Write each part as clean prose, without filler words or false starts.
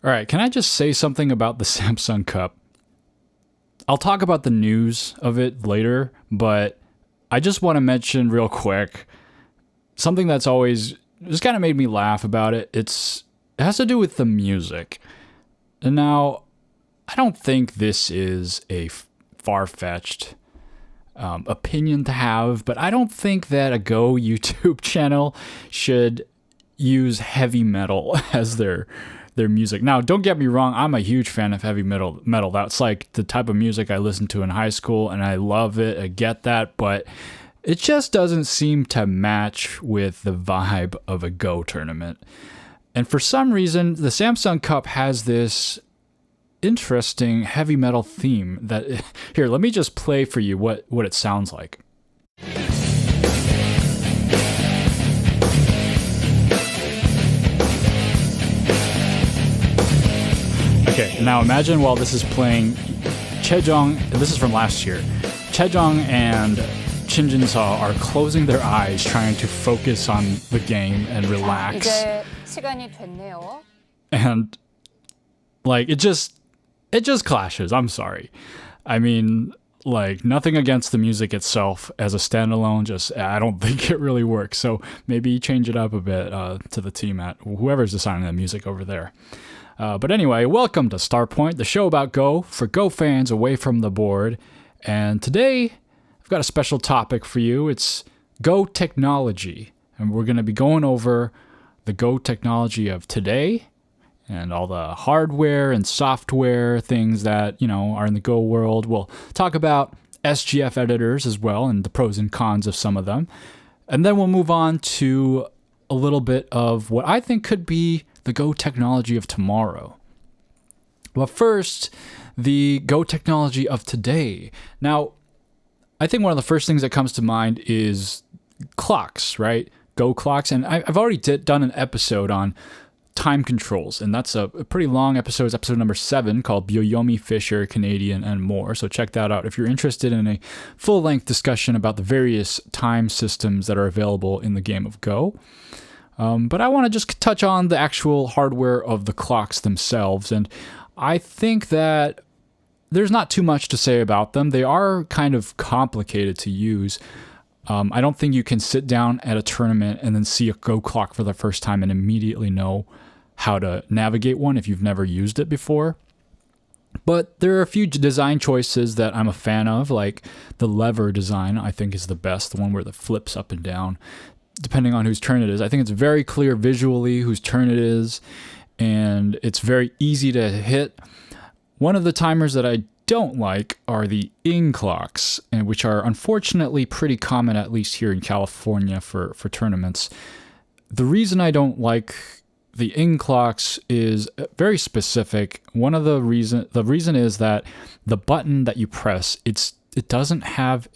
All right, can I just say something about the Samsung Cup? I'll talk about the news of it later, but I just want to mention real quick something that's always just kind of made me laugh about it. It has to do with the music. And now, I don't think this is a far-fetched opinion to have, but I don't think that a Go YouTube channel should use heavy metal as their music. Now, don't get me wrong, I'm a huge fan of heavy metal. That's like the type of music I listened to in high school, and I love it. I get that, but it just doesn't seem to match with the vibe of a Go tournament. And for some reason, the Samsung Cup has this interesting heavy metal theme that... Here, let me just play for you what it sounds like. Okay, now imagine while this is playing, Chejong, this is from last year, Chejong and Shin Jin-seo are closing their eyes, trying to focus on the game and relax. 이제 시간이 됐네요. And like it just clashes. I'm sorry. I mean, like, nothing against the music itself as a standalone, just I don't think it really works. So maybe change it up a bit to the team at whoever's designing the music over there. But anyway, welcome to Starpoint, the show about Go for Go fans away from the board. And today, I've got a special topic for you. It's Go technology. And we're going to be going over the Go technology of today and all the hardware and software things that, are in the Go world. We'll talk about SGF editors as well and the pros and cons of some of them. And then we'll move on to a little bit of what I think could be the Go technology of tomorrow. But first, the Go technology of today. Now, I think one of the first things that comes to mind is clocks, right? Go clocks. And I've already done an episode on time controls, and that's a pretty long episode. It's episode number 7 called Byoyomi, Fisher, Canadian, and more. So check that out if you're interested in a full-length discussion about the various time systems that are available in the game of Go. But I want to just touch on the actual hardware of the clocks themselves, and I think that there's not too much to say about them. They are kind of complicated to use. I don't think you can sit down at a tournament and then see a Go clock for the first time and immediately know how to navigate one if you've never used it before. But there are a few design choices that I'm a fan of, like the lever design I think is the best, the one where the flips up and down, depending on whose turn it is. I think it's very clear visually whose turn it is, and it's very easy to hit. One of the timers that I don't like are the ing clocks, and which are unfortunately pretty common, at least here in California, for tournaments. The reason I don't like the ing clocks is very specific. The reason is that the button that you press, it doesn't have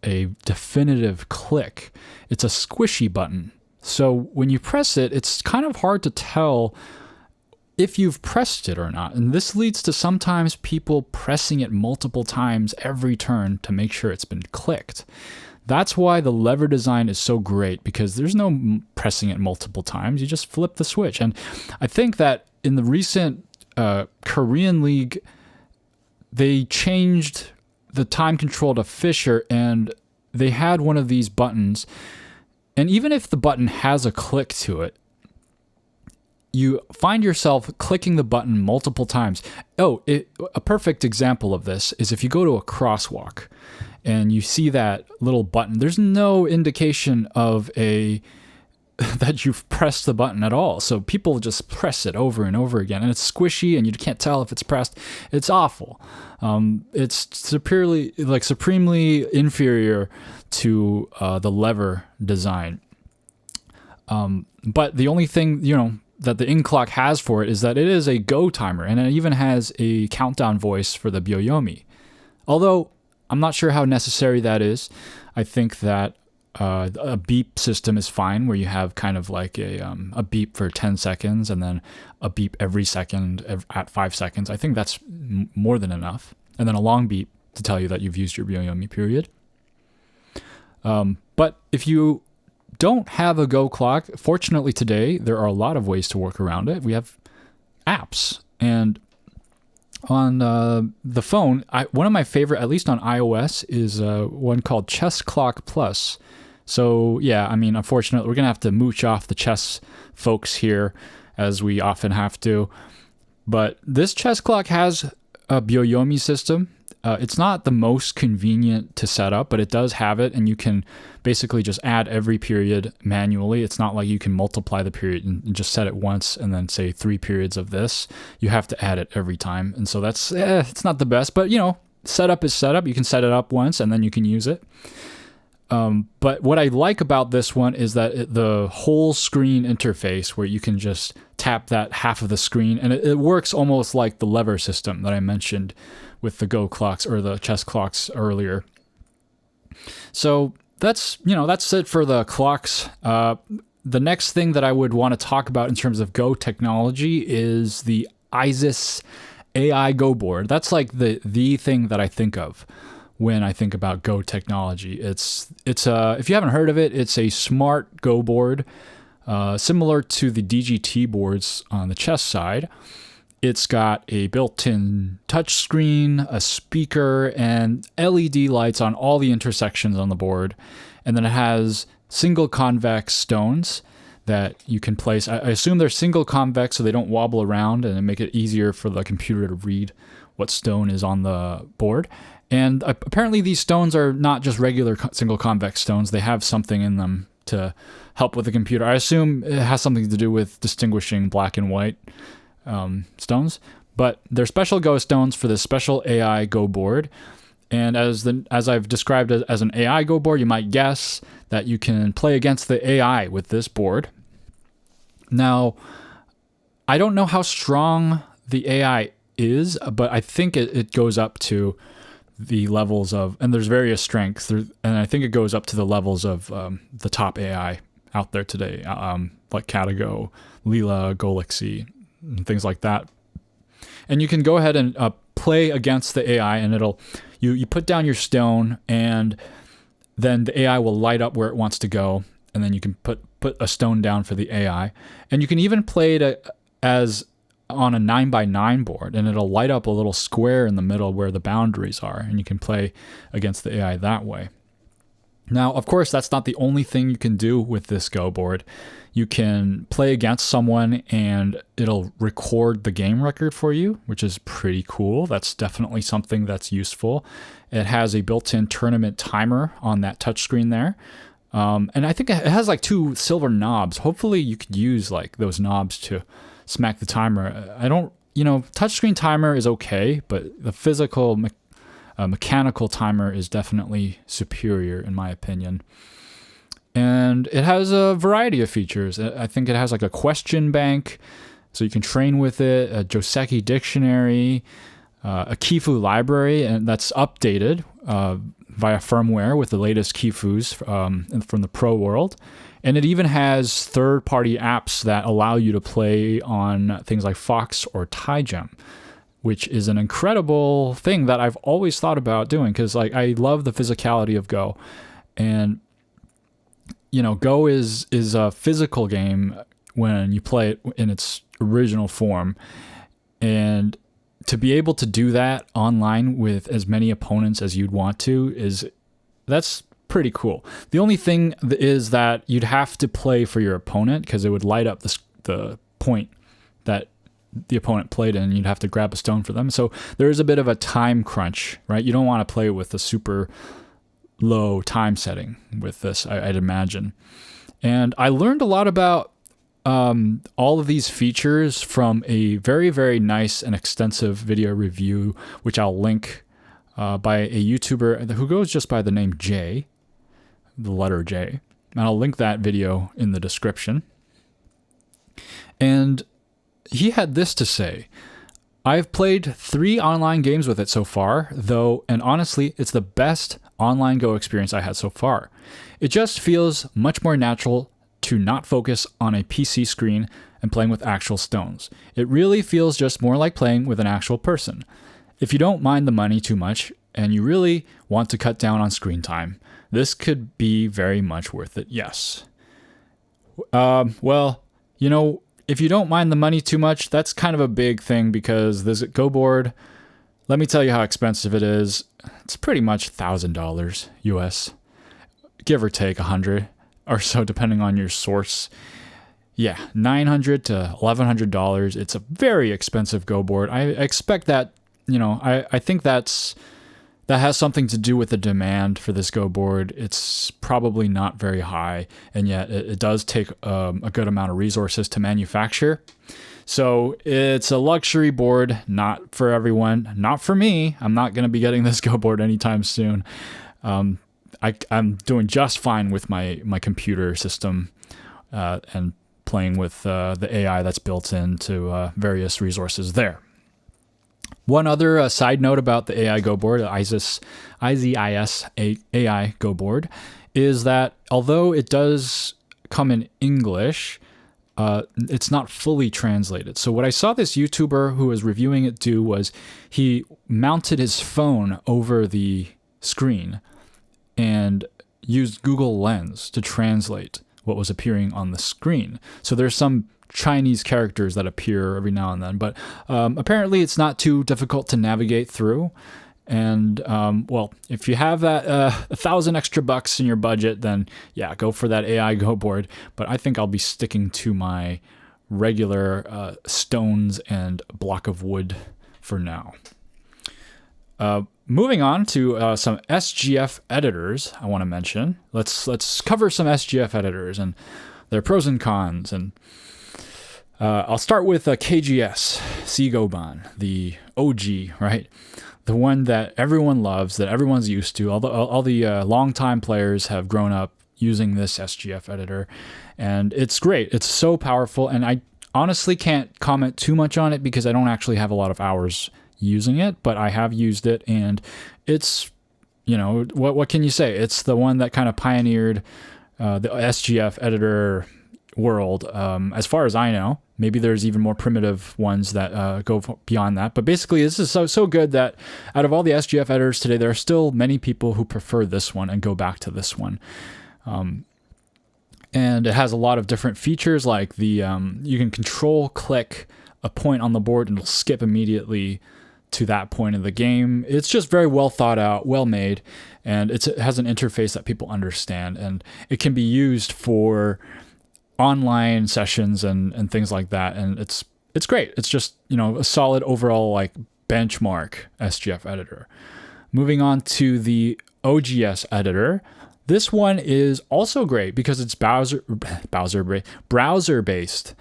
a definitive click. It's a squishy button. So when you press it, it's kind of hard to tell if you've pressed it or not. And this leads to sometimes people pressing it multiple times every turn to make sure it's been clicked. That's why the lever design is so great, because there's no pressing it multiple times. You just flip the switch. And I think that in the recent Korean League, they changed the time control to Fisher, and they had one of these buttons. And even if the button has a click to it, you find yourself clicking the button multiple times. A perfect example of this is if you go to a crosswalk and you see that little button, there's no indication of that you've pressed the button at all. So people just press it over and over again, and it's squishy and you can't tell if it's pressed. It's awful. It's supremely inferior to the lever design. But the only thing, that the ing clock has for it is that it is a Go timer, and it even has a countdown voice for the Byoyomi. Although I'm not sure how necessary that is. I think that a beep system is fine, where you have kind of like a beep for 10 seconds and then a beep every second at 5 seconds. I think that's more than enough. And then a long beep to tell you that you've used your Byoyomi period. But if you don't have a Go clock, fortunately today, there are a lot of ways to work around it. We have apps And on the phone, one of my favorite, at least on iOS, is one called Chess Clock Plus. So yeah, I mean, unfortunately, we're gonna have to mooch off the chess folks here, as we often have to. But this chess clock has a Byoyomi system. It's not the most convenient to set up, but it does have it, and you can basically just add every period manually. It's not like you can multiply the period and just set it once and then say 3 periods of this. You have to add it every time, and so that's it's not the best, but setup is setup. You can set it up once and then you can use it. But what I like about this one is that the whole screen interface, where you can just tap that half of the screen, and it works almost like the lever system that I mentioned with the Go clocks or the chess clocks earlier. So that's it for the clocks. The next thing that I would want to talk about in terms of Go technology is the IZIS AI Go board. That's like the thing that I think of when I think about Go technology. It's if you haven't heard of it, it's a smart Go board, similar to the DGT boards on the chess side. It's got a built-in touchscreen, a speaker, and LED lights on all the intersections on the board. And then it has single convex stones that you can place. I assume they're single convex so they don't wobble around, and make it easier for the computer to read what stone is on the board. And apparently these stones are not just regular single convex stones. They have something in them to help with the computer. I assume it has something to do with distinguishing black and white stones, but they're special Go stones for this special AI Go board. And as I've described it as an AI Go board, you might guess that you can play against the AI with this board. Now, I don't know how strong the AI is, but I think it goes up to the levels of, and there's various strengths, and I think it goes up to the levels of the top AI out there today, like Katago, Leela, Golixy, and things like that. And you can go ahead and play against the AI, and you put down your stone, and then the AI will light up where it wants to go, and then you can put a stone down for the AI. And you can even play it as on a 9x9 board, and it'll light up a little square in the middle where the boundaries are, and you can play against the AI that way. Now, of course, that's not the only thing you can do with this Go board. You can play against someone and it'll record the game record for you, which is pretty cool. That's definitely something that's useful. It has a built-in tournament timer on that touchscreen there. And I think it has like 2 silver knobs. Hopefully you could use like those knobs to smack the timer. Touchscreen timer is okay, but the physical mechanical timer is definitely superior in my opinion. And it has a variety of features. I think it has like a question bank, so you can train with it, a Joseki dictionary, a Kifu library, and that's updated via firmware with the latest Kifus from the pro world. And it even has third-party apps that allow you to play on things like Fox or TaiGem, which is an incredible thing that I've always thought about doing, because like I love the physicality of Go. And Go is a physical game when you play it in its original form. And to be able to do that online with as many opponents as you'd want to that's pretty cool. The only thing is that you'd have to play for your opponent, because it would light up the point that the opponent played in, and you'd have to grab a stone for them. So there is a bit of a time crunch, right? You don't want to play with a super low time setting with this, I'd imagine. And I learned a lot about all of these features from a very, very nice and extensive video review, which I'll link by a YouTuber who goes just by the name J, the letter J. And I'll link that video in the description. And he had this to say: I've played 3 online games with it so far, and honestly, it's the best online Go experience I had so far. It just feels much more natural to not focus on a PC screen and playing with actual stones. It really feels just more like playing with an actual person. If you don't mind the money too much and you really want to cut down on screen time, this could be very much worth it, yes. Well, if you don't mind the money too much, that's kind of a big thing because this Go board, let me tell you how expensive it is. It's pretty much $1,000 US, give or take 100 or so, depending on your source. Yeah, $900 to $1,100. It's a very expensive Go board. I expect that, I think that has something to do with the demand for this Go board. It's probably not very high, and yet it does take a good amount of resources to manufacture. So it's a luxury board, not for everyone, not for me. I'm not going to be getting this Go board anytime soon. I'm doing just fine with my computer system and playing with the AI that's built into various resources there. One other side note about the AI Go board, the IZIS AI Go board, is that although it does come in English, it's not fully translated. So what I saw this YouTuber who was reviewing it do was he mounted his phone over the screen and used Google Lens to translate what was appearing on the screen. So there's some Chinese characters that appear every now and then, but apparently it's not too difficult to navigate through. And well, if you have that $1,000 extra bucks in your budget, then yeah, go for that AI Go board. But I think I'll be sticking to my regular stones and block of wood for now. Moving on to some SGF editors, I want to mention. Let's cover some SGF editors and their pros and cons. And I'll start with KGS, Sigoban, the OG, right? The one that everyone loves, that everyone's used to. All the longtime players have grown up using this SGF editor, and it's great. It's so powerful, and I honestly can't comment too much on it because I don't actually have a lot of hours using it, but I have used it, and it's, what can you say? It's the one that kind of pioneered the SGF editor world, as far as I know. Maybe there's even more primitive ones that go beyond that. But basically, this is so good that out of all the SGF editors today, there are still many people who prefer this one and go back to this one. And it has a lot of different features, like the you can control-click a point on the board and it'll skip immediately to that point of the game. It's just very well thought out, well made, and it has an interface that people understand, and it can be used for online sessions and things like that, and it's great. It's just a solid overall like benchmark SGF editor. Moving on to the OGS editor, this one is also great because it's browser based,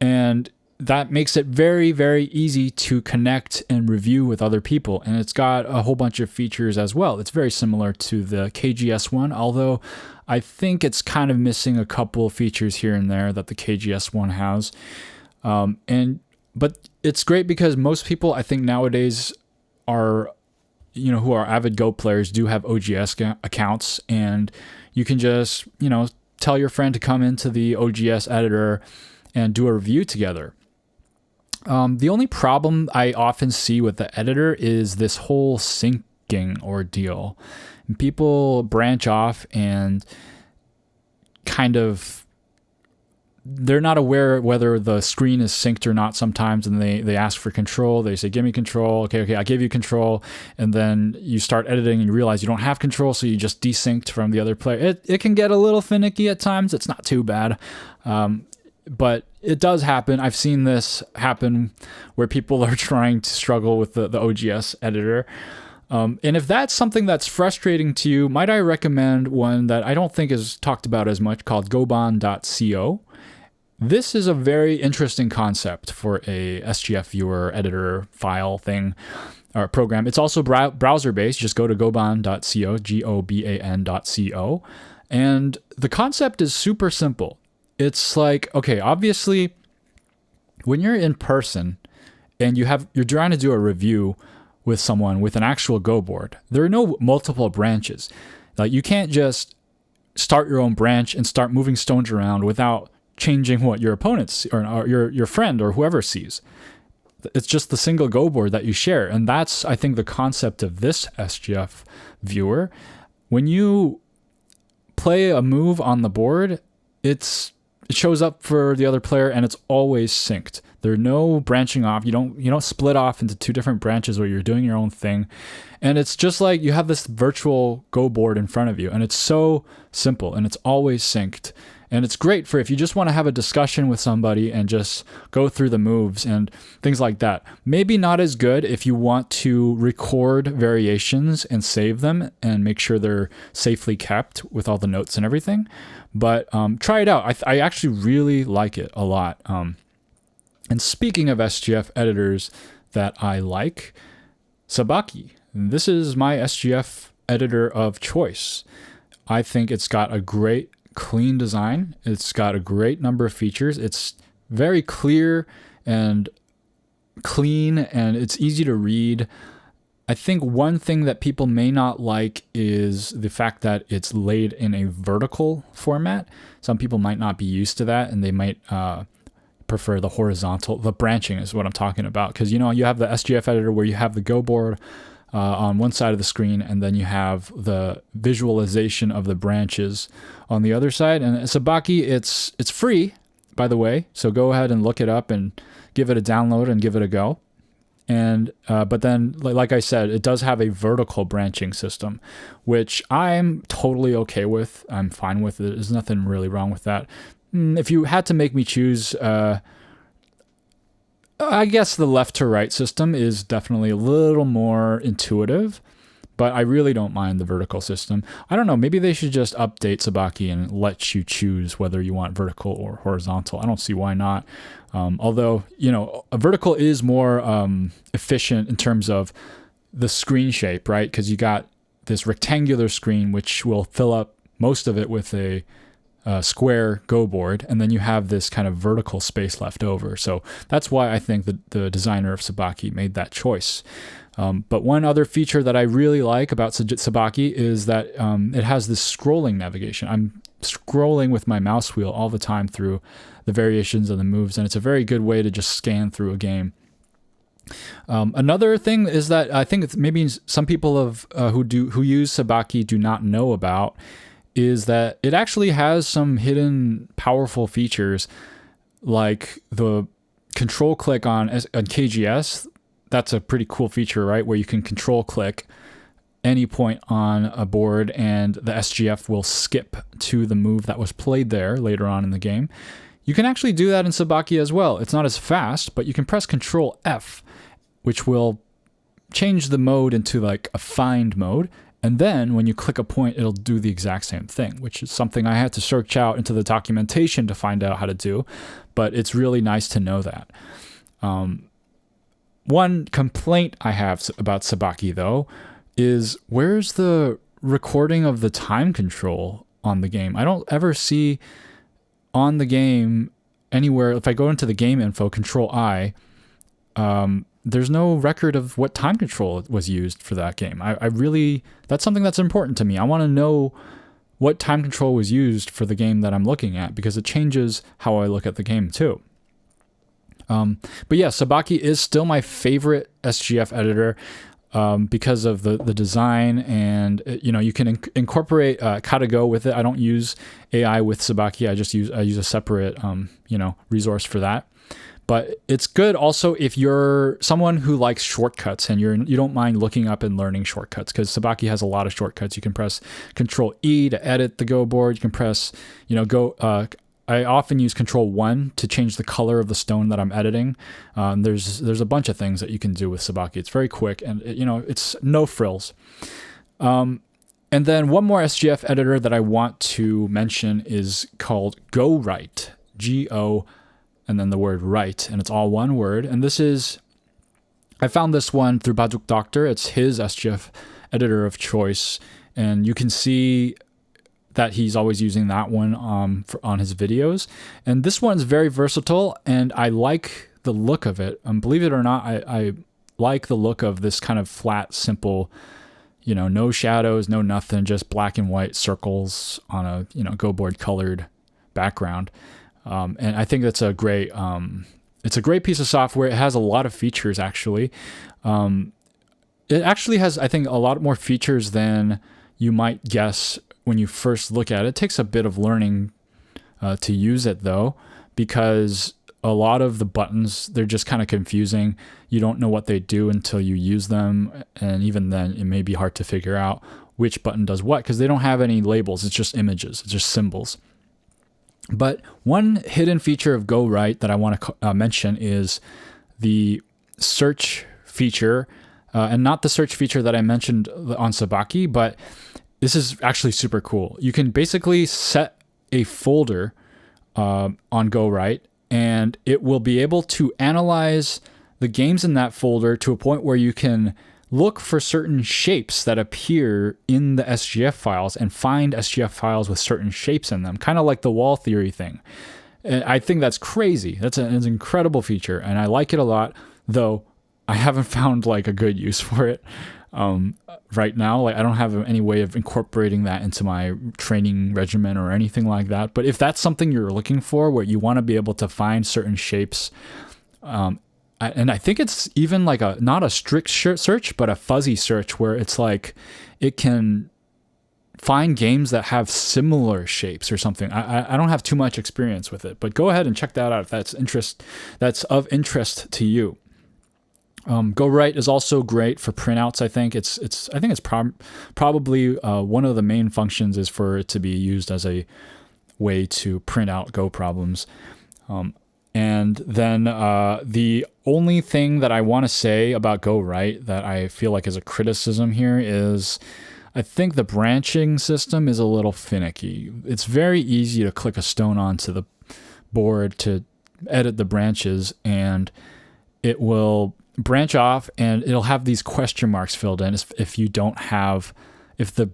and that makes it very, very easy to connect and review with other people, and it's got a whole bunch of features as well. It's very similar to the KGS one, although I think it's kind of missing a couple of features here and there that the KGS one has. But it's great because most people, I think nowadays, are who are avid Go players do have OGS accounts, and you can just tell your friend to come into the OGS editor and do a review together. The only problem I often see with the editor is this whole syncing ordeal. People branch off and kind of, they're not aware whether the screen is synced or not sometimes, and they ask for control. They say, give me control. Okay, I give you control. And then you start editing and you realize you don't have control, so you just desynced from the other player. It can get a little finicky at times. It's not too bad. But it does happen. I've seen this happen where people are trying to struggle with the OGS editor. And if that's something that's frustrating to you, might I recommend one that I don't think is talked about as much, called goban.co. This is a very interesting concept for a SGF viewer editor file thing or program. It's also browser-based. Just go to goban.co, goban.co. And the concept is super simple. It's like, okay, obviously, when you're in person and you're trying to do a review with someone with an actual Go board, there are no multiple branches. Like, you can't just start your own branch and start moving stones around without changing what your opponents or your friend or whoever sees. It's just the single Go board that you share, and that's, I think, the concept of this SGF viewer. When you play a move on the board, it's it shows up for the other player, and it's always synced. There's no branching off. You don't split off into two different branches where you're doing your own thing. And it's just like you have this virtual Go board in front of you, and it's so simple, and it's always synced. And it's great for if you just want to have a discussion with somebody and just go through the moves and things like that. Maybe not as good if you want to record variations and save them and make sure they're safely kept with all the notes and everything. But try it out. I actually really like it a lot. And speaking of SGF editors that I like, Sabaki. This is my SGF editor of choice. I think it's got a great clean design. It's got a great number of features. It's very clear and clean, and it's easy to read. I think one thing that people may not like is the fact that it's laid in a vertical format. Some people might not be used to that, and they might prefer the horizontal. The branching is what I'm talking about, because you have the SGF editor where you have the Go board on one side of the screen, and then you have the visualization of the branches on the other side. And Sabaki, it's free, by the way, so go ahead and look it up and give it a download and give it a go. And but then, like I said, it does have a vertical branching system, which I'm totally okay with. I'm fine with it. There's nothing really wrong with that. If you had to make me choose, I guess the left to right system is definitely a little more intuitive, but I really don't mind the vertical system. I don't know, maybe they should just update Sabaki and let you choose whether you want vertical or horizontal. I don't see why not. Although, a vertical is more efficient in terms of the screen shape, right? Because you got this rectangular screen, which will fill up most of it with a square Go board, and then you have this kind of vertical space left over. So that's why I think the designer of Sabaki made that choice. But one other feature that I really like about Sabaki is that it has this scrolling navigation. I'm scrolling with my mouse wheel all the time through the variations of the moves, and it's a very good way to just scan through a game. Another thing is that I think it's maybe some people who use Sabaki do not know about is that it actually has some hidden powerful features, like the control click on KGS. That's a pretty cool feature, right? Where you can control click any point on a board and the SGF will skip to the move that was played there later on in the game. You can actually do that in Sabaki as well. It's not as fast, but you can press Control F, which will change the mode into like a find mode. And then when you click a point, it'll do the exact same thing, which is something I had to search out into the documentation to find out how to do. But it's really nice to know that. One complaint I have about Sabaki, though, is where's the recording of the time control on the game? I don't ever see on the game anywhere. If I go into the game info, Control I, there's no record of what time control was used for that game. I really, that's something that's important to me. I want to know what time control was used for the game that I'm looking at, because it changes how I look at the game too. But yeah, Sabaki is still my favorite SGF editor because of the design, and you can incorporate Katago with it. I don't use AI with Sabaki. I use a separate resource for that. But it's good also if you're someone who likes shortcuts and you don't mind looking up and learning shortcuts, because Sabaki has a lot of shortcuts. You can press Control E to edit the Go board. You can press, I often use Control 1 to change the color of the stone that I'm editing. There's a bunch of things that you can do with Sabaki. It's very quick, and it's no frills. And then one more SGF editor that I want to mention is called Go Right, Go, and then the word right, and it's all one word. And I found this one through Baduk Doctor. It's his SGF editor of choice, and you can see that he's always using that one on his videos. And this one's very versatile, and I like the look of it. Believe it or not, I like the look of this kind of flat, simple, no shadows, no nothing, just black and white circles on a Go board colored background. And I think that's it's a great piece of software. It has a lot of features, actually. It actually has, I think, a lot more features than you might guess when you first look at it. It takes a bit of learning to use it though, because a lot of the buttons, they're just kind of confusing. You don't know what they do until you use them, and even then it may be hard to figure out which button does what because they don't have any labels. It's just images, it's just symbols. But one hidden feature of Go Right that I want to mention is the search feature, and not the search feature that I mentioned on Sabaki, but this is actually super cool. You can basically set a folder on Go Right, and it will be able to analyze the games in that folder to a point where you can look for certain shapes that appear in the SGF files and find SGF files with certain shapes in them, kind of like the wall theory thing. And I think that's crazy. That's an incredible feature, and I like it a lot, though I haven't found like a good use for it right now. Like I don't have any way of incorporating that into my training regimen or anything like that. But if that's something you're looking for, where you want to be able to find certain shapes, and I think it's even like not a strict search, but a fuzzy search where it's like it can find games that have similar shapes or something. I don't have too much experience with it, but go ahead and check that out if that's of interest to you. Go Right is also great for printouts. I think it's probably one of the main functions is for it to be used as a way to print out Go problems. And then the only thing that I want to say about Go Right that I feel like is a criticism here is I think the branching system is a little finicky. It's very easy to click a stone onto the board to edit the branches, and it will branch off and it'll have these question marks filled in if the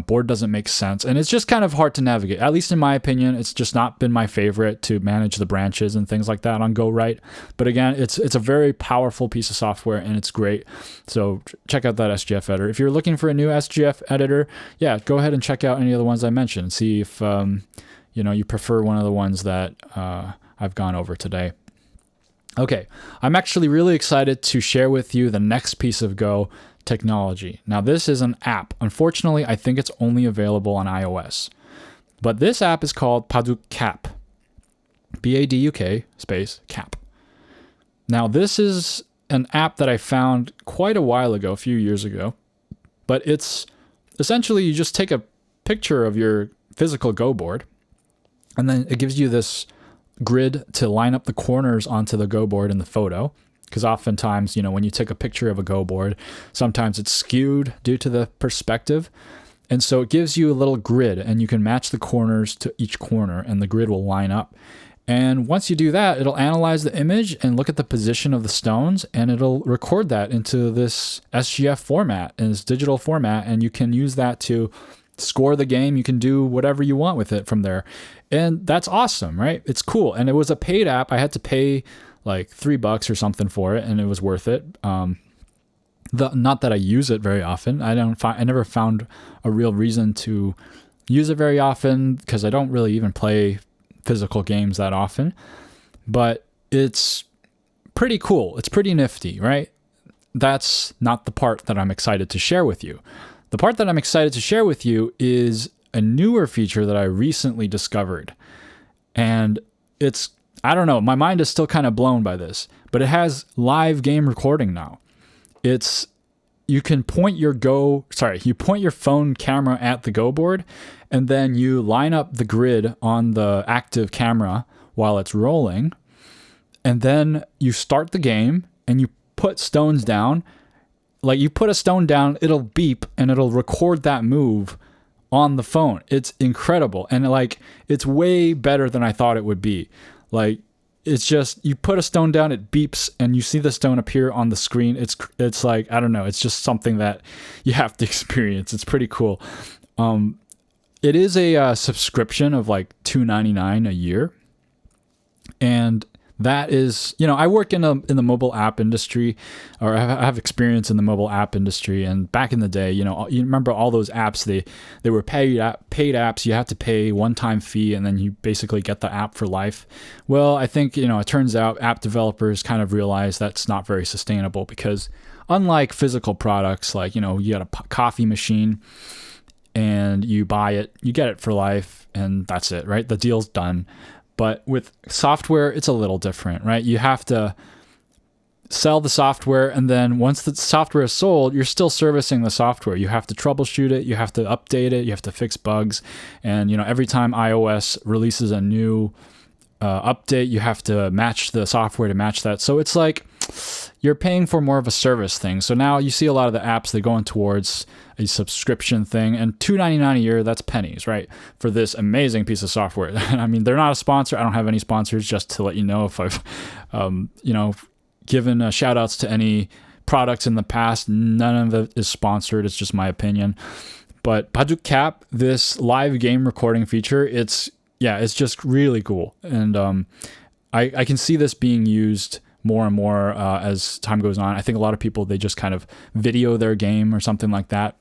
board doesn't make sense, and it's just kind of hard to navigate. At least in my opinion, it's just not been my favorite to manage the branches and things like that on Go Right. But again, it's a very powerful piece of software and it's great. So check out that SGF editor. If you're looking for a new SGF editor, yeah, go ahead and check out any of the ones I mentioned. See if you prefer one of the ones that I've gone over today. Okay, I'm actually really excited to share with you the next piece of Go technology. Now, this is an app. Unfortunately, I think it's only available on iOS. But this app is called Baduk Cap. Baduk space cap. Now, this is an app that I found quite a while ago, a few years ago. But it's essentially you just take a picture of your physical Go board, and then it gives you this grid to line up the corners onto the Go board in the photo. Because oftentimes, when you take a picture of a Go board, sometimes it's skewed due to the perspective. And so it gives you a little grid, and you can match the corners to each corner, and the grid will line up. And once you do that, it'll analyze the image and look at the position of the stones, and it'll record that into this SGF format, in this digital format, and you can use that to score the game. You can do whatever you want with it from there. And that's awesome, right? It's cool. And it was a paid app. I had to pay like $3 or something for it, and it was worth it. Not that I use it very often. I never found a real reason to use it very often because I don't really even play physical games that often. But it's pretty cool. It's pretty nifty, right? That's not the part that I'm excited to share with you. The part that I'm excited to share with you is a newer feature that I recently discovered. And I don't know, my mind is still kind of blown by this, but it has live game recording now. You can point your phone camera at the Go board, and then you line up the grid on the active camera while it's rolling, and then you start the game and you put stones down. Like you put a stone down, it'll beep and it'll record that move on the phone. It's incredible, and it's way better than I thought it would be. Like, it's just, you put a stone down, it beeps, and you see the stone appear on the screen. It's like, I don't know, it's just something that you have to experience. It's pretty cool. It is a subscription of like $2.99 a year. And that is, I work in the mobile app industry, or I have experience in the mobile app industry. And back in the day, you remember all those apps, they were paid apps. You had to pay one-time fee, and then you basically get the app for life. Well, I think, it turns out app developers kind of realize that's not very sustainable, because unlike physical products, like, you got a coffee machine, and you buy it, you get it for life, and that's it, right? The deal's done. But with software, it's a little different, right? You have to sell the software, and then once the software is sold, you're still servicing the software. You have to troubleshoot it, you have to update it, you have to fix bugs, and every time iOS releases a new update, you have to match the software to match that. So it's like you're paying for more of a service thing. So now you see a lot of the apps, they're going towards a subscription thing, and $2.99 a year, that's pennies, right? For this amazing piece of software. I mean, they're not a sponsor. I don't have any sponsors, just to let you know if I've, given shout outs to any products in the past. None of it is sponsored. It's just my opinion. But Baduk Cap, this live game recording feature, it's just really cool. And I can see this being used more and more as time goes on. I think a lot of people, they just kind of video their game or something like that.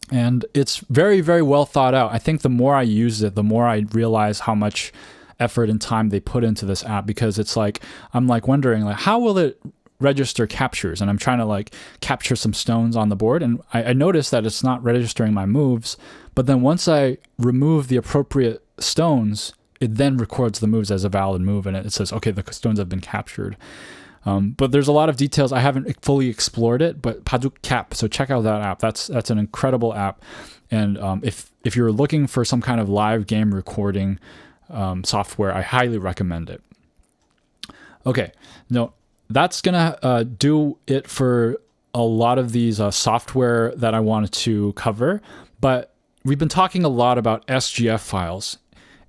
And it's very, very well thought out. I think the more I use it, the more I realize how much effort and time they put into this app, because it's like, I'm like wondering, like, how will it register captures? And I'm trying to like capture some stones on the board, and I noticed that it's not registering my moves. But then once I remove the appropriate stones, it then records the moves as a valid move, and it says, okay, the stones have been captured. But there's a lot of details. I haven't fully explored it, but Baduk Cap, so check out that app. That's an incredible app. And if you're looking for some kind of live game recording software, I highly recommend it. Okay, no, that's gonna do it for a lot of these software that I wanted to cover. But we've been talking a lot about SGF files,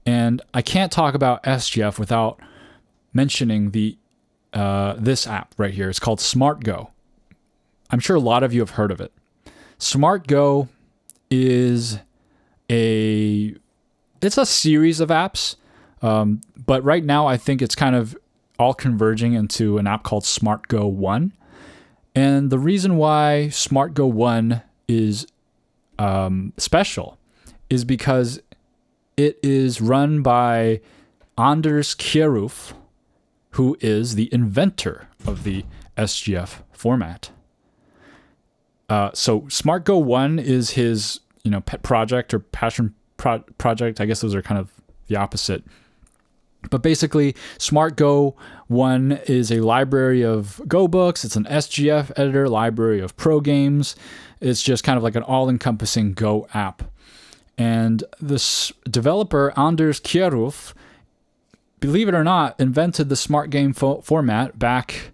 and I can't talk about SGF without mentioning this app right here. It's called SmartGo. I'm sure a lot of you have heard of it. SmartGo is it's a series of apps, but right now I think it's kind of all converging into an app called SmartGo 1. And the reason why SmartGo 1 is special is because it is run by Anders Kierulf, who is the inventor of the SGF format. So SmartGo 1 is his pet project or passion project. I guess those are kind of the opposite. But basically, SmartGo 1 is a library of Go books. It's an SGF editor, library of pro games. It's just kind of like an all-encompassing Go app. And this developer, Anders Kierulf, believe it or not, invented the Smart Game format back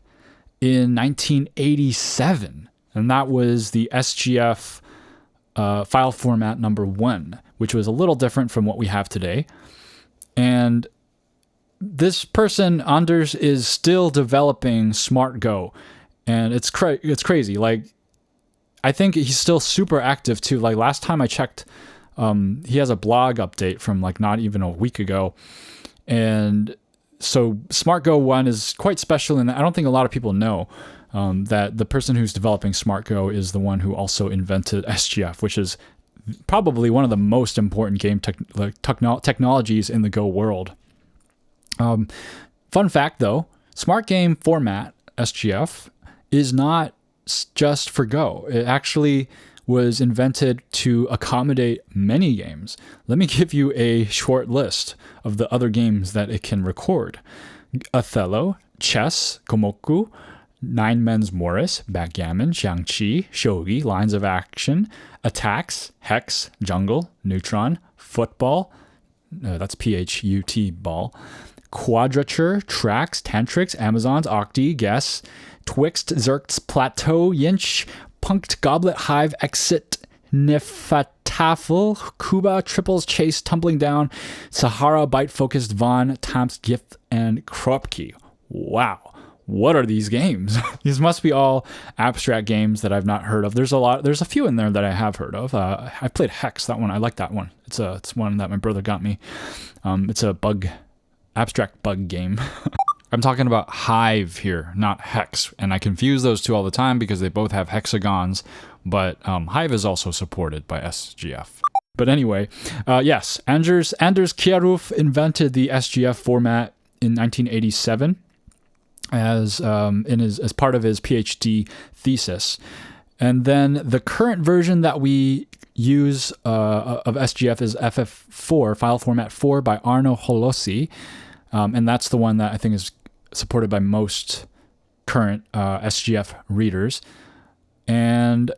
in 1987. And that was the SGF file format number 1, which was a little different from what we have today. And this person, Anders, is still developing SmartGo. And it's crazy. Like, I think he's still super active too. Like, last time I checked, he has a blog update from like not even a week ago. And so SmartGo 1 is quite special, and I don't think a lot of people know that the person who's developing SmartGo is the one who also invented SGF, which is probably one of the most important game technologies in the Go world. Fun fact though, Smart Game format, SGF, is not just for Go. It actually was invented to accommodate many games. Let me give you a short list of the other games that it can record. Othello, chess, Komoku, Nine Men's Morris, backgammon, Xiangqi, shogi, lines of action, attacks, hex, jungle, neutron, football, that's PHUT ball, quadrature, tracks, tantrics, Amazons, octi, guess, twixt, zerks, plateau, yinch, punked, goblet, hive, exit, nifatafel, kuba, triples, chase, tumbling down, Sahara, bite, focused, von, Tom's gift, and kropki. Wow. What are these games? These must be all abstract games that I've not heard of. There's a few in there that I have heard of. I've played Hex, that one. I like that one. It's one that my brother got me. It's a abstract bug game. I'm talking about Hive here, not Hex. And I confuse those two all the time because they both have hexagons, but Hive is also supported by SGF. But anyway, yes, Anders Kierulf invented the SGF format in 1987 as part of his PhD thesis. And then the current version that we use of SGF is FF4, file format 4 by Arno Holossi. And that's the one that I think is supported by most current SGF readers. And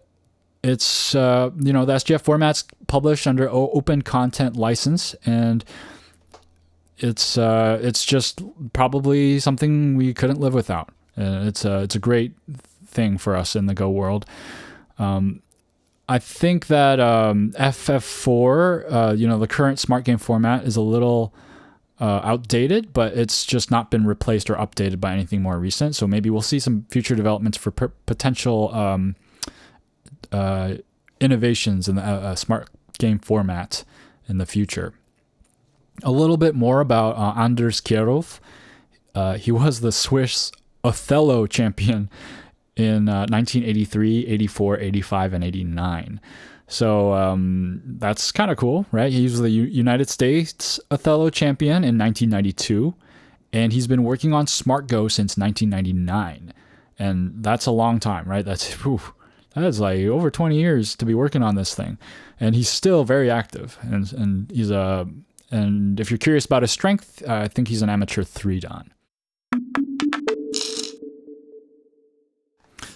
it's, the SGF format's published under open content license, and it's just probably something we couldn't live without. It's a great thing for us in the Go world. I think that FF4, the current smart game format is a little outdated, but it's just not been replaced or updated by anything more recent. So maybe we'll see some future developments for potential innovations in the smart game format in the future. A little bit more about Anders Kierulf. He was the Swiss Othello champion in 1983, 84, 85, and 89. So that's kind of cool, right? He was the United States Othello champion in 1992, and he's been working on SmartGo since 1999. And that's a long time, right? That is like over 20 years to be working on this thing. And he's still very active. And he's and if you're curious about his strength, I think he's an amateur 3-dan.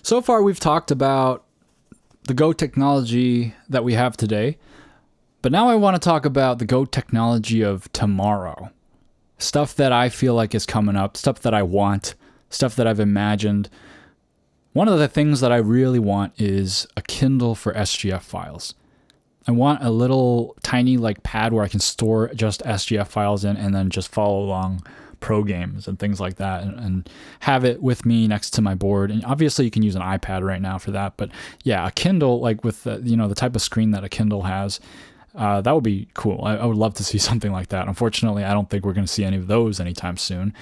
So far, we've talked about the Go technology that we have today, but now I want to talk about the Go technology of tomorrow. Stuff that I feel like is coming up, stuff that I want, stuff that I've imagined. One of the things that I really want is a Kindle for SGF files. I want a little tiny pad where I can store just SGF files in and then just follow along pro games and things like that, and have it with me next to my board. And obviously you can use an iPad right now for that, but yeah, a Kindle with the type of screen that a Kindle has, that would be cool. I would love to see something like that. Unfortunately, I don't think we're going to see any of those anytime soon.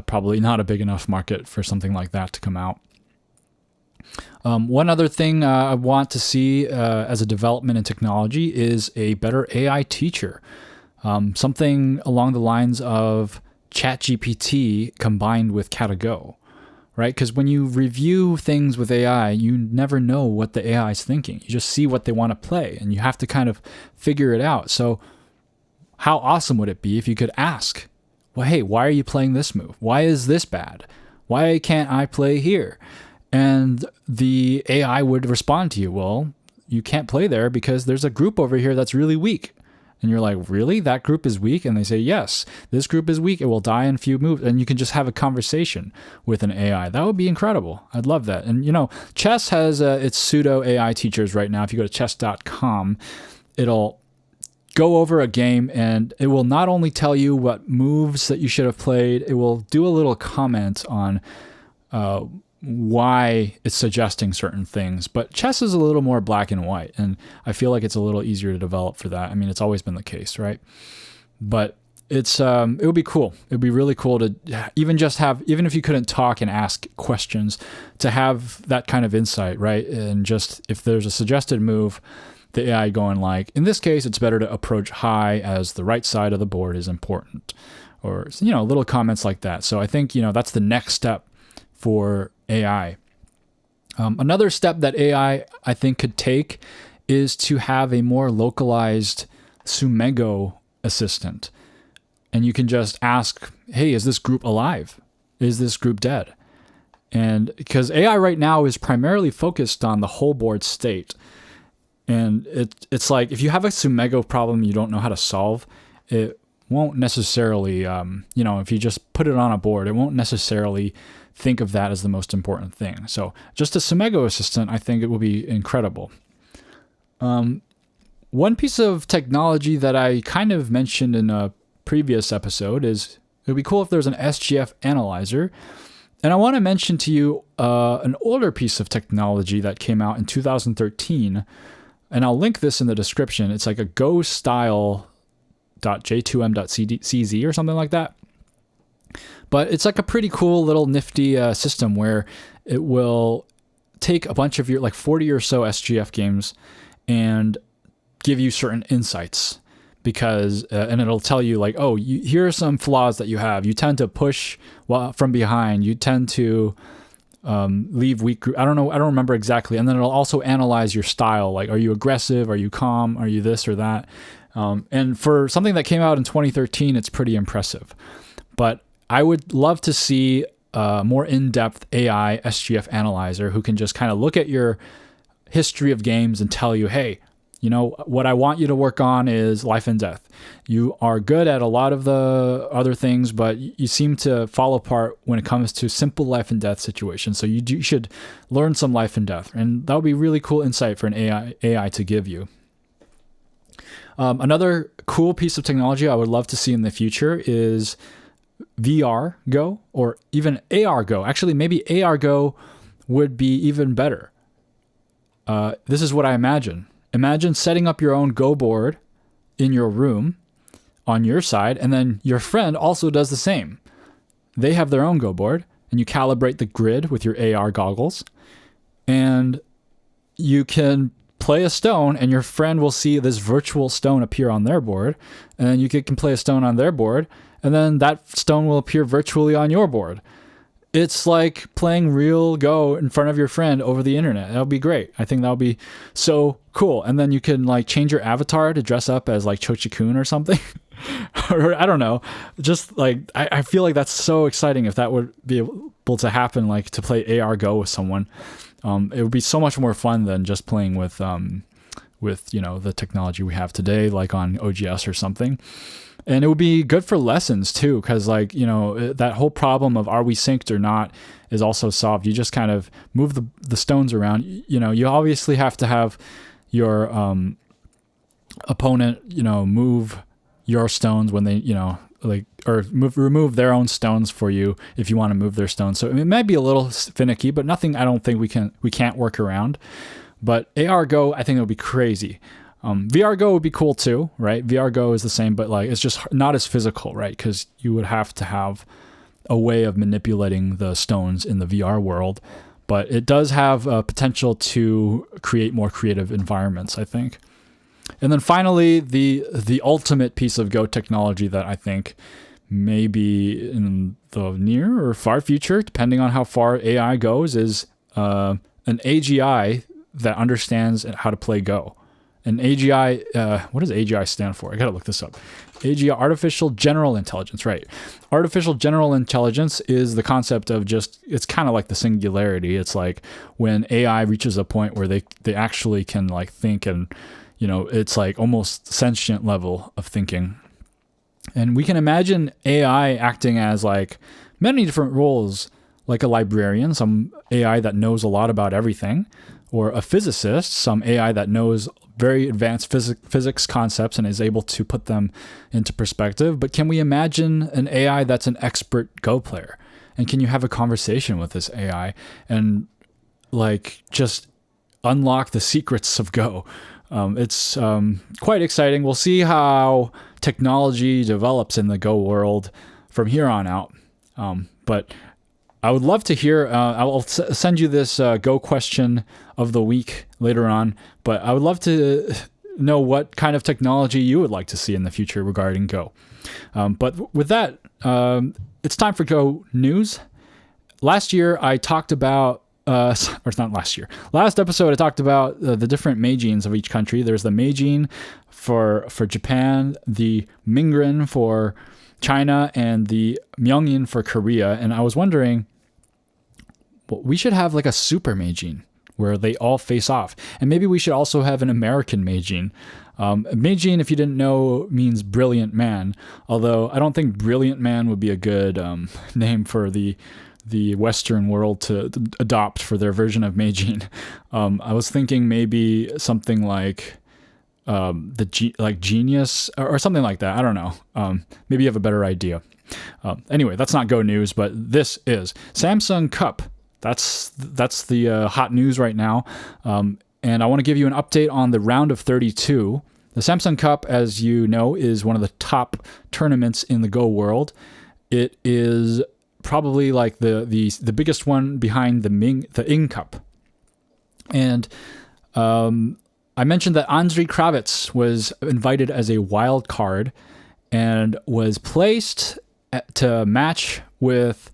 Probably not a big enough market for something like that to come out. One other thing I want to see as a development in technology is a better AI teacher. Something along the lines of ChatGPT combined with Katago, right? Because when you review things with AI, you never know what the AI is thinking. You just see what they want to play, and you have to kind of figure it out. So how awesome would it be if you could ask, well, hey, why are you playing this move? Why is this bad? Why can't I play here? And the AI would respond to you, well, you can't play there because there's a group over here that's really weak. And you're like, really? That group is weak? And they say, yes, this group is weak. It will die in a few moves. And you can just have a conversation with an AI. That would be incredible. I'd love that. And, chess has its pseudo AI teachers right now. If you go to chess.com, it'll go over a game and it will not only tell you what moves that you should have played, it will do a little comment on why it's suggesting certain things. But chess is a little more black and white, and I feel like it's a little easier to develop for that. I mean, it's always been the case, right? But it would be cool. It would be really cool to even if you couldn't talk and ask questions, to have that kind of insight, right? And just if there's a suggested move, the AI going in this case, it's better to approach high as the right side of the board is important, or little comments like that. So I think that's the next step for AI. Another step that AI, I think, could take is to have a more localized SmartGo assistant. And you can just ask, hey, is this group alive? Is this group dead? And because AI right now is primarily focused on the whole board state. And it's like, if you have a SmartGo problem you don't know how to solve, it won't necessarily, if you just put it on a board, it won't necessarily think of that as the most important thing. So just a SmartGo assistant, I think it will be incredible. One piece of technology that I kind of mentioned in a previous episode is it would be cool if there's an SGF Analyzer. And I want to mention to you an older piece of technology that came out in 2013. And I'll link this in the description. It's like a Go style.j2m.cz or something like that. But it's like a pretty cool little nifty system where it will take a bunch of your 40 or so SGF games and give you certain insights, because and it'll tell you here are some flaws that you have. You tend to push from behind. You tend to leave weak group. I don't know. I don't remember exactly. And then it'll also analyze your style. Like, are you aggressive? Are you calm? Are you this or that? And for something that came out in 2013, it's pretty impressive. But I would love to see a more in-depth AI SGF Analyzer who can just kind of look at your history of games and tell you, hey, you know, what I want you to work on is life and death. You are good at a lot of the other things, but you seem to fall apart when it comes to simple life and death situations. So you should learn some life and death. And that would be really cool insight for an AI to give you. Another cool piece of technology I would love to see in the future is VR Go or even AR Go. Actually, maybe AR Go would be even better. This is what I imagine. Imagine setting up your own Go board in your room on your side, and then your friend also does the same. They have their own Go board, and you calibrate the grid with your AR goggles, and you can play a stone, and your friend will see this virtual stone appear on their board, and then you can play a stone on their board, and then that stone will appear virtually on your board. It's like playing real Go in front of your friend over the internet. That would be great. I think that would be so cool. And then you can like change your avatar to dress up as like Cho-Chi-kun or something. Or I don't know. Just like, I feel like that's so exciting if that would be able to happen, like to play AR Go with someone. It would be so much more fun than just playing with, you know, the technology we have today, like on OGS or something. And it would be good for lessons too, because like, you know, that whole problem of are we synced or not is also solved. You just kind of move the stones around. You know, you obviously have to have your opponent, you know, move your stones when they, you know, like, or remove their own stones for you if you want to move their stones. So it might be a little finicky, but nothing I don't think we can't work around. But AR Go, I think it would be crazy. VR Go would be cool too, right? VR Go is the same, but like it's just not as physical, right? Because you would have to have a way of manipulating the stones in the VR world. But it does have potential to create more creative environments, I think. And then finally, the ultimate piece of Go technology that I think may be in the near or far future, depending on how far AI goes, is an AGI that understands how to play Go. An AGI, what does AGI stand for? I gotta look this up. AGI, Artificial General Intelligence, right. Artificial General Intelligence is the concept of just, it's kind of like the singularity. It's like when AI reaches a point where they actually can like think and, you know, it's like almost sentient level of thinking. And we can imagine AI acting as like many different roles, like a librarian, some AI that knows a lot about everything, or a physicist, some AI that knows very advanced physics concepts and is able to put them into perspective. But can we imagine an AI that's an expert Go player? And can you have a conversation with this AI and like just unlock the secrets of Go? It's quite exciting. We'll see how technology develops in the Go world from here on out. But I would love to hear, I will send you this Go question of the week later on, but I would love to know what kind of technology you would like to see in the future regarding Go. But with that, it's time for Go news. Last year, I talked about, or it's not last year, last episode, I talked about the different Meijins of each country. There's the Meijin for Japan, the Mingren for China, and the Myeongin for Korea. And I was wondering, well, we should have like a super Meijin where they all face off. And maybe we should also have an American Meijin. Meijin, if you didn't know, means brilliant man. Although I don't think brilliant man would be a good name for the Western world to adopt for their version of Meijin. I was thinking maybe something like like genius or something like that. I don't know. Maybe you have a better idea. Anyway, that's not Go news, but this is Samsung Cup. That's the hot news right now. And I want to give you an update on the round of 32. The Samsung Cup, as you know, is one of the top tournaments in the Go world. It is probably like the biggest one behind the Ing Cup. And I mentioned that Andrei Kravitz was invited as a wild card and was placed to match with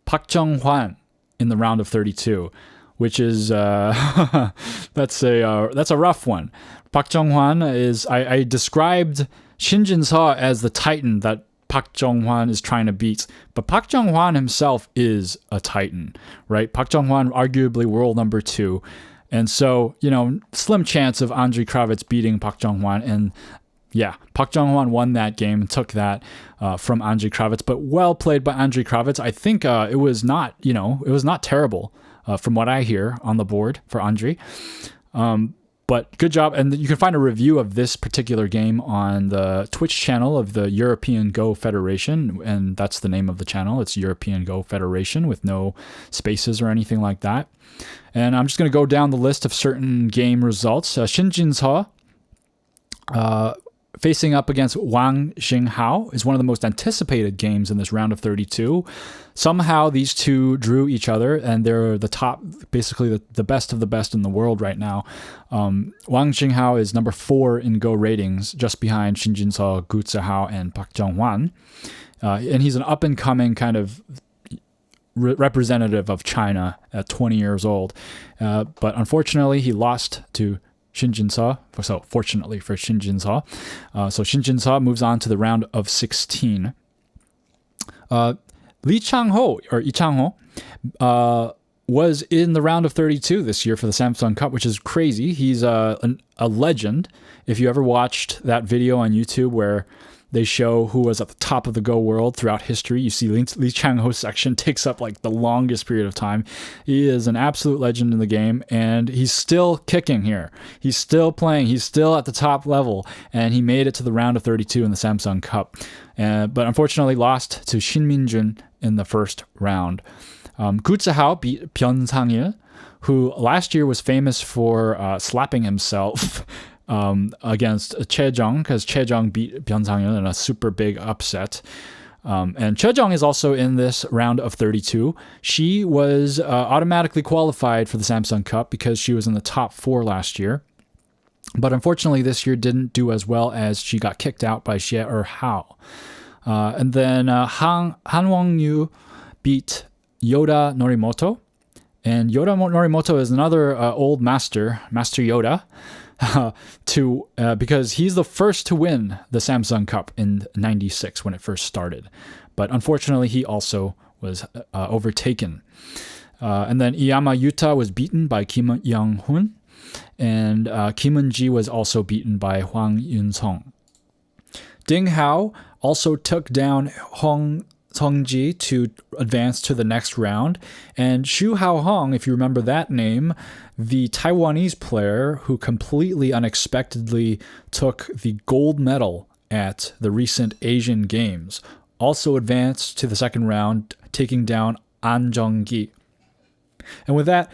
Park Jung-hwan in the round of 32, which is that's a rough one. Park Jong-hwan is I described Shin Jin-seo as the titan that Park Jong-hwan is trying to beat, but Park Jong-hwan himself is a titan, right? Park Jong-hwan arguably world number 2, and so slim chance of Andrei Kravitz beating Park Jong-hwan, and yeah, Park Jong-hwan won that game and took that from Andrei Kravitz, but well played by Andrei Kravitz. I think it was not terrible from what I hear on the board for Andrei. But good job. And you can find a review of this particular game on the Twitch channel of the European Go Federation. And that's the name of the channel. It's European Go Federation with no spaces or anything like that. And I'm just going to go down the list of certain game results. Shin Jin-seo, facing up against Wang Xinghao, is one of the most anticipated games in this round of 32. Somehow these two drew each other, and they're the top, basically the best of the best in the world right now. Wang Xinghao is number 4 in Go ratings, just behind Shin Jin-seo, Gu Zihao, and Park Jong-hwan. And he's an up-and-coming kind of representative of China at 20 years old. But unfortunately, he lost to Shin Jin-seo, so fortunately for Shin Jin-seo. So Shin Jin-seo moves on to the round of 16. Lee Chang-ho, or Lee Chang-ho, was in the round of 32 this year for the Samsung Cup, which is crazy. He's a legend. If you ever watched that video on YouTube where they show who was at the top of the Go world throughout history, you see Lee Chang-ho's section takes up like the longest period of time. He is an absolute legend in the game, and he's still kicking here. He's still playing. He's still at the top level, and he made it to the round of 32 in the Samsung Cup. But unfortunately lost to Shin Min-jun in the first round. Gu Zihao beat Byun Sang-il, who last year was famous for slapping himself against Chejong, because Chejong beat Byun Sang-il in a super big upset. And Chejong is also in this round of 32. She was automatically qualified for the Samsung Cup because she was in the top 4 last year. But unfortunately, this year didn't do as well as she got kicked out by Xie Hao. And then Han Wong-yu beat Yoda Norimoto. And Yoda Norimoto is another old Master Yoda, because he's the first to win the Samsung Cup in 96 when it first started. But unfortunately, he also was overtaken. And then Iyama Yuta was beaten by Kim Young-hoon. And Kim Eun-ji was also beaten by Hwang Yun-song. Ding Hao also took down Hong Song-ji to advance to the next round. And Xu Hao-hong, if you remember that name, the Taiwanese player who completely unexpectedly took the gold medal at the recent Asian Games, also advanced to the second round, taking down An Jung-gi. And with that,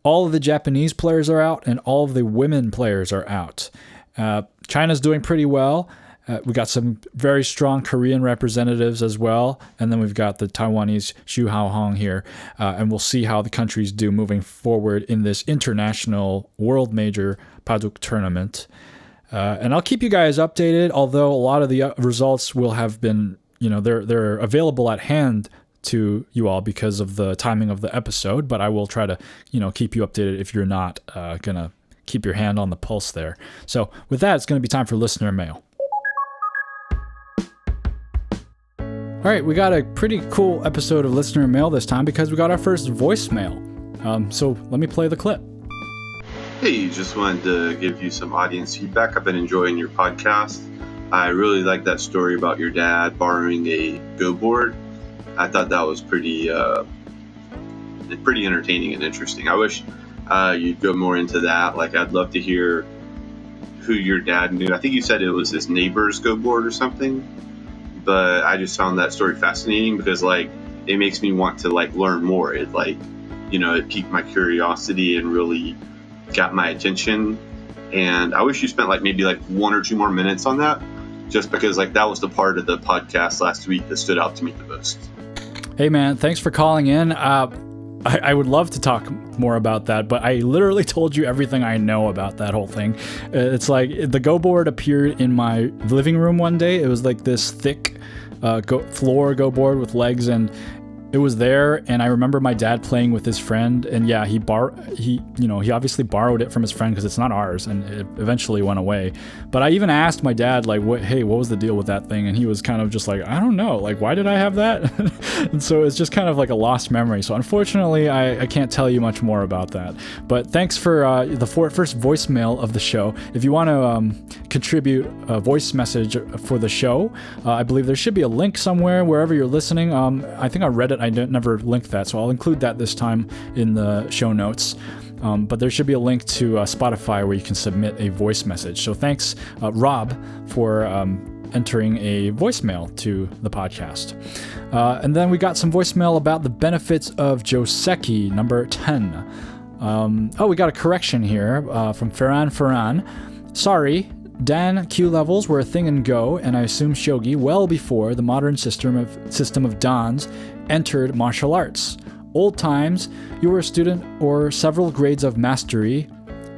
all of the Japanese players are out and all of the women players are out. China's doing pretty well. We got some very strong Korean representatives as well. And then we've got the Taiwanese Xu Hao-hong here. And we'll see how the countries do moving forward in this international world major Baduk tournament. And I'll keep you guys updated, although a lot of the results will have been, they're available at hand to you all because of the timing of the episode. But I will try to, keep you updated if you're not going to keep your hand on the pulse there. So with that, it's going to be time for listener mail. All right, we got a pretty cool episode of Listener Mail this time because we got our first voicemail. So let me play the clip. Hey, just wanted to give you some audience feedback. I've been enjoying your podcast. I really like that story about your dad borrowing a Go board. I thought that was pretty entertaining and interesting. I wish you'd go more into that. Like, I'd love to hear who your dad knew. I think you said it was his neighbor's Go board or something. But I just found that story fascinating because, it makes me want to, learn more. It, it piqued my curiosity and really got my attention. And I wish you spent, maybe 1 or 2 more minutes on that, just because, that was the part of the podcast last week that stood out to me the most. Hey, man, thanks for calling in. I would love to talk more about that, but I literally told you everything I know about that whole thing. It's the Go board appeared in my living room one day. It was this thick floor Go board with legs, and it was there, and I remember my dad playing with his friend, and yeah, he obviously borrowed it from his friend because it's not ours, and it eventually went away. But I even asked my dad, like, what was the deal with that thing? And he was kind of just like, I don't know, like, why did I have that? And so it's just kind of like a lost memory. So unfortunately, I can't tell you much more about that. But thanks for the first voicemail of the show. If you want to contribute a voice message for the show, I believe there should be a link somewhere wherever you're listening. I think I read it. I never linked that, so I'll include that this time in the show notes. But there should be a link to Spotify where you can submit a voice message. So thanks, Rob, for entering a voicemail to the podcast. And then we got some voicemail about the benefits of Joseki, number 10. We got a correction here from Ferran. Sorry, Dan Q levels were a thing in Go, and I assume Shogi, well before the modern system of Dans entered martial arts. Old times, you were a student or several grades of mastery,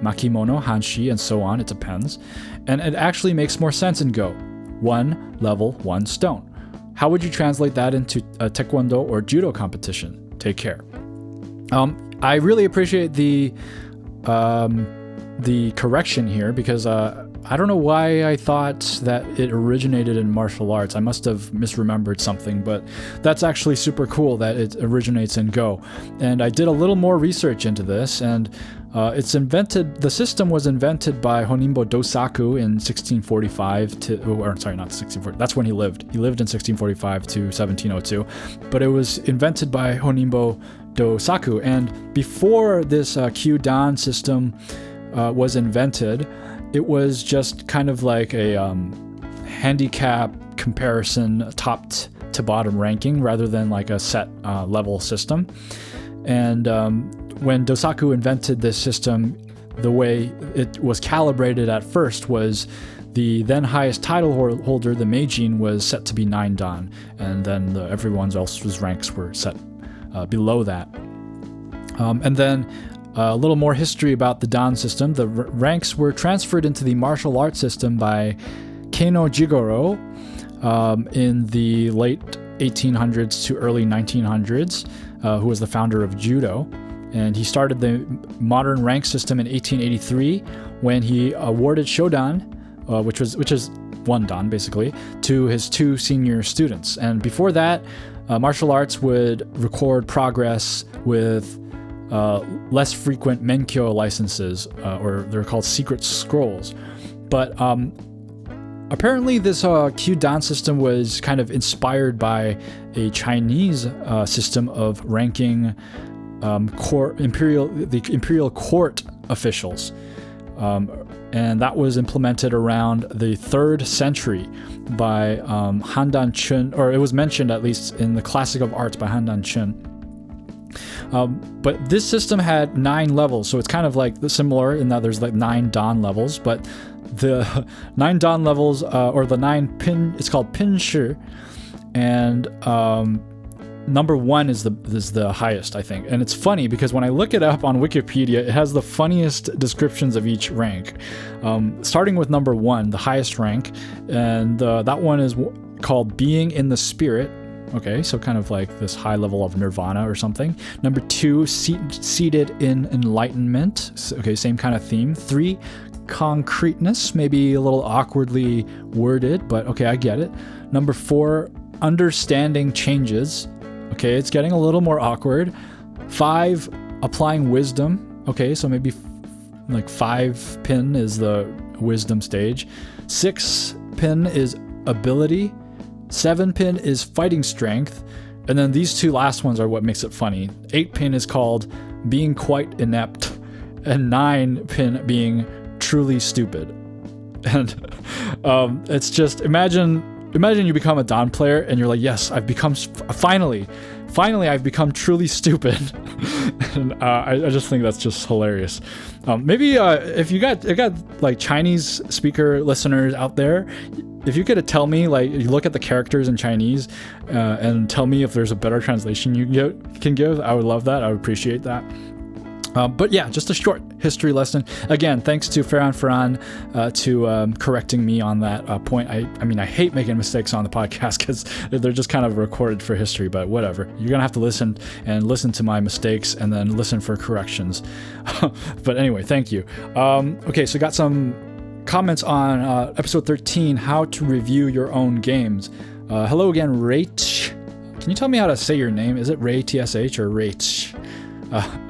Makimono, Hanshi, and so on, it depends, and it actually makes more sense in Go. 1 level, 1 stone. How would you translate that into a Taekwondo or Judo competition? Take care. I really appreciate the correction here, because I don't know why I thought that it originated in martial arts. I must have misremembered something, but that's actually super cool that it originates in Go. And I did a little more research into this, and the system was invented by Honimbo Dosaku in 1645 not 1640, that's when he lived. He lived in 1645 to 1702, but it was invented by Honimbo Dosaku. And before this Q-Dan system was invented, it was just kind of like a handicap comparison, top to bottom ranking, rather than like a set level system. And when Dosaku invented this system, the way it was calibrated at first was the then highest title holder, the Meijin, was set to be 9 Dan, and then everyone else's ranks were set below that. And then a little more history about the Dan system. The ranks were transferred into the martial arts system by Keno Jigoro in the late 1800s to early 1900s, who was the founder of Judo. And he started the modern rank system in 1883 when he awarded Shodan, which is 1 Dan basically, to his 2 senior students. And before that, martial arts would record progress with less frequent Menkyo licenses, or they're called secret scrolls. But apparently this Q-Dan system was kind of inspired by a Chinese system of ranking the imperial court officials. And that was implemented around the 3rd century by Handan Chun, or it was mentioned at least in the Classic of Arts by Handan Chun. But this system had 9 levels, so it's kind of like similar in that there's like 9 Dan levels, but the 9 Dan levels, or the 9 pin, it's called pin shi, and number 1 is the highest, I think. And it's funny because when I look it up on Wikipedia, it has the funniest descriptions of each rank. Starting with number 1, the highest rank, and that one is called Being in the Spirit. Okay, so kind of like this high level of nirvana or something. Number 2, seated in enlightenment. Okay, same kind of theme. 3, concreteness, maybe a little awkwardly worded, but okay, I get it. Number 4, understanding changes. Okay, it's getting a little more awkward. 5, applying wisdom. Okay, so maybe like 5 pin is the wisdom stage. 6 pin is ability. 7 pin is fighting strength, and then these 2 last ones are what makes it funny. 8 pin is called being quite inept, and 9 pin being truly stupid. And it's just imagine you become a Dan player and you're like, yes, I've become finally I've become truly stupid. And I just think that's just hilarious. Maybe if you got like Chinese speaker listeners out there, if you could tell me, like, you look at the characters in Chinese and tell me if there's a better translation you can give, I would love that. I would appreciate that. But yeah, just a short history lesson. Again, thanks to Ferran to correcting me on that point. I mean, I hate making mistakes on the podcast because they're just kind of recorded for history, but whatever. You're going to have to listen to my mistakes and then listen for corrections. But anyway, thank you. Okay, so got some comments on episode 13, how to review your own games. Hello again, Rach. Can you tell me how to say your name? Is it Ray TSH or Rach?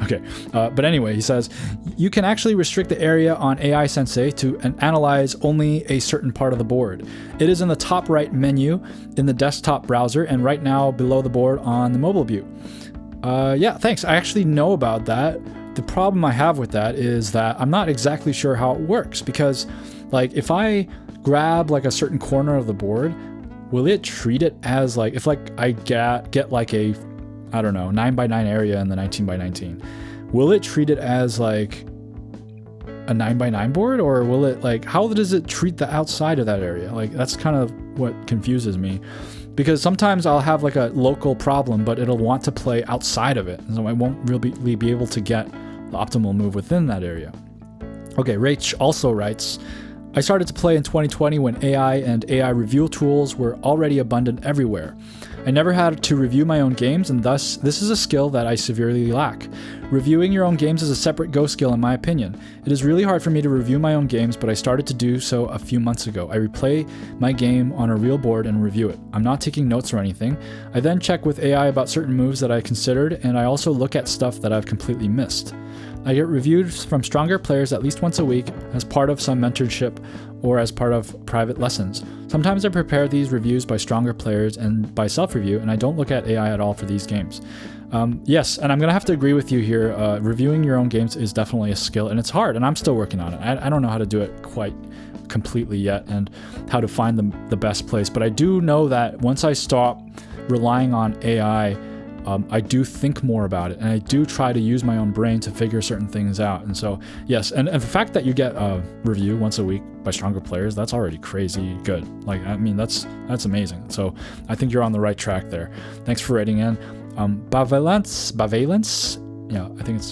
Okay, but anyway, he says, you can actually restrict the area on AI Sensei to analyze only a certain part of the board. It is in the top right menu in the desktop browser and right now below the board on the mobile view. Yeah, thanks. I actually know about that. The problem I have with that is that I'm not exactly sure how it works because, like, if I grab like a certain corner of the board, will it treat it as like, if like I get like a, I don't know, 9x9 area in the 19x19. Will it treat it as like a 9x9 board, or will it like, how does it treat the outside of that area? Like, that's kind of what confuses me, because sometimes I'll have like a local problem, but it'll want to play outside of it. And so I won't really be able to get the optimal move within that area. Okay, Rach also writes, I started to play in 2020 when AI and AI review tools were already abundant everywhere. I never had to review my own games, and thus, this is a skill that I severely lack. Reviewing your own games is a separate Go skill in my opinion. It is really hard for me to review my own games, but I started to do so a few months ago. I replay my game on a real board and review it. I'm not taking notes or anything. I then check with AI about certain moves that I considered, and I also look at stuff that I've completely missed. I get reviews from stronger players at least once a week as part of some mentorship or as part of private lessons. Sometimes I prepare these reviews by stronger players and by self-review, and I don't look at AI at all for these games. Yes, and I'm going to have to agree with you here. Reviewing your own games is definitely a skill, and it's hard, and I'm still working on it. I don't know how to do it quite completely yet and how to find the best place, but I do know that once I stop relying on AI, I do think more about it, and I do try to use my own brain to figure certain things out. And so, yes, and the fact that you get a review once a week by stronger players, that's already crazy good. Like, I mean, that's amazing. So I think you're on the right track there. Thanks for writing in. Bavalence? Yeah, I think it's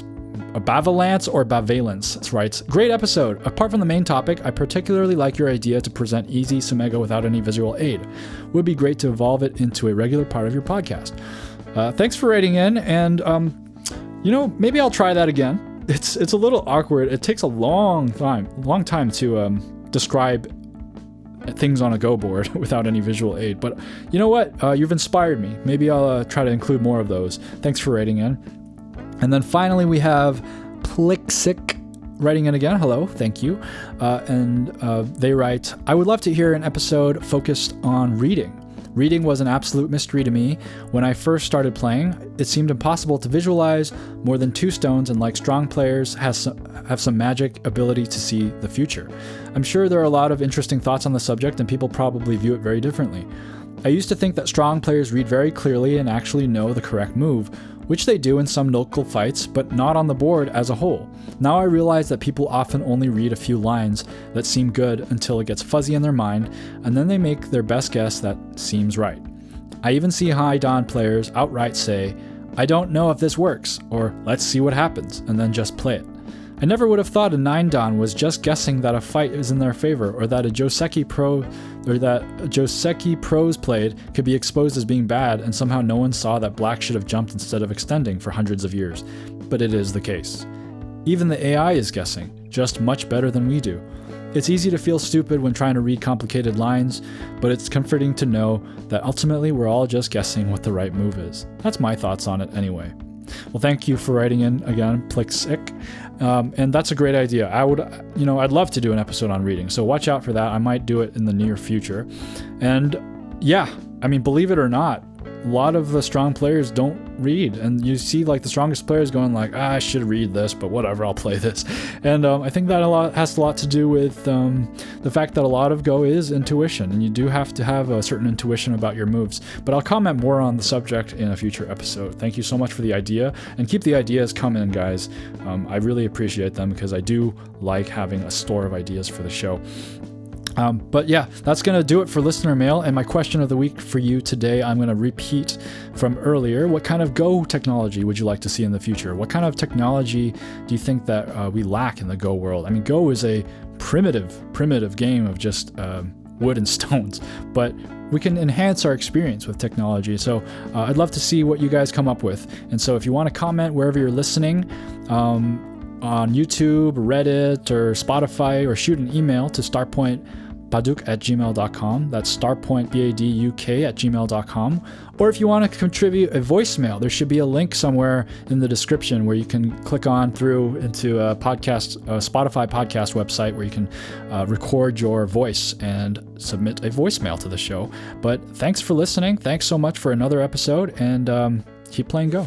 a Bavalance or Bavalence. That's right. Great episode. Apart from the main topic, I particularly like your idea to present easy SmartGo without any visual aid. Would be great to evolve it into a regular part of your podcast. Thanks for writing in, and maybe I'll try that again. It's a little awkward. It takes a long time to describe things on a Go board without any visual aid. But you know what? You've inspired me. Maybe I'll try to include more of those. Thanks for writing in. And then finally we have Plixic writing in again. Hello, thank you. And they write, I would love to hear an episode focused on reading. Reading was an absolute mystery to me. When I first started playing, it seemed impossible to visualize more than 2 stones, and like strong players have some magic ability to see the future. I'm sure there are a lot of interesting thoughts on the subject, and people probably view it very differently. I used to think that strong players read very clearly and actually know the correct move, which they do in some local fights, but not on the board as a whole. Now I realize that people often only read a few lines that seem good until it gets fuzzy in their mind, and then they make their best guess that seems right. I even see high dawn players outright say, I don't know if this works, or let's see what happens, and then just play it. I never would have thought a 9 dawn was just guessing that a fight is in their favor, or that a Joseki pros played could be exposed as being bad, and somehow no one saw that black should have jumped instead of extending for hundreds of years. But it is the case. Even the AI is guessing, just much better than we do. It's easy to feel stupid when trying to read complicated lines, but it's comforting to know that ultimately we're all just guessing what the right move is. That's my thoughts on it anyway. Well, thank you for writing in again, Plixic. And that's a great idea. I'd love to do an episode on reading, so watch out for that. I might do it in the near future. And yeah, I mean, believe it or not, a lot of the strong players don't read, and you see like the strongest players going like, I should read this, but whatever, I'll play this. And I think that has a lot to do with the fact that a lot of Go is intuition, and you do have to have a certain intuition about your moves. But I'll comment more on the subject in a future episode. Thank you so much for the idea, and keep the ideas coming, guys. I really appreciate them because I do like having a store of ideas for the show. But yeah, that's going to do it for listener mail. And my question of the week for you today, I'm going to repeat from earlier. What kind of Go technology would you like to see in the future? What kind of technology do you think that we lack in the Go world? I mean, Go is a primitive game of just wood and stones, but we can enhance our experience with technology. So I'd love to see what you guys come up with. And so if you want to comment wherever you're listening, on YouTube, Reddit, or Spotify, or shoot an email to starpointbaduk@gmail.com. That's starpointbaduk@gmail.com. Or if you want to contribute a voicemail, there should be a link somewhere in the description where you can click on through into a Spotify podcast website where you can record your voice and submit a voicemail to the show. But thanks for listening. Thanks so much for another episode, and keep playing Go.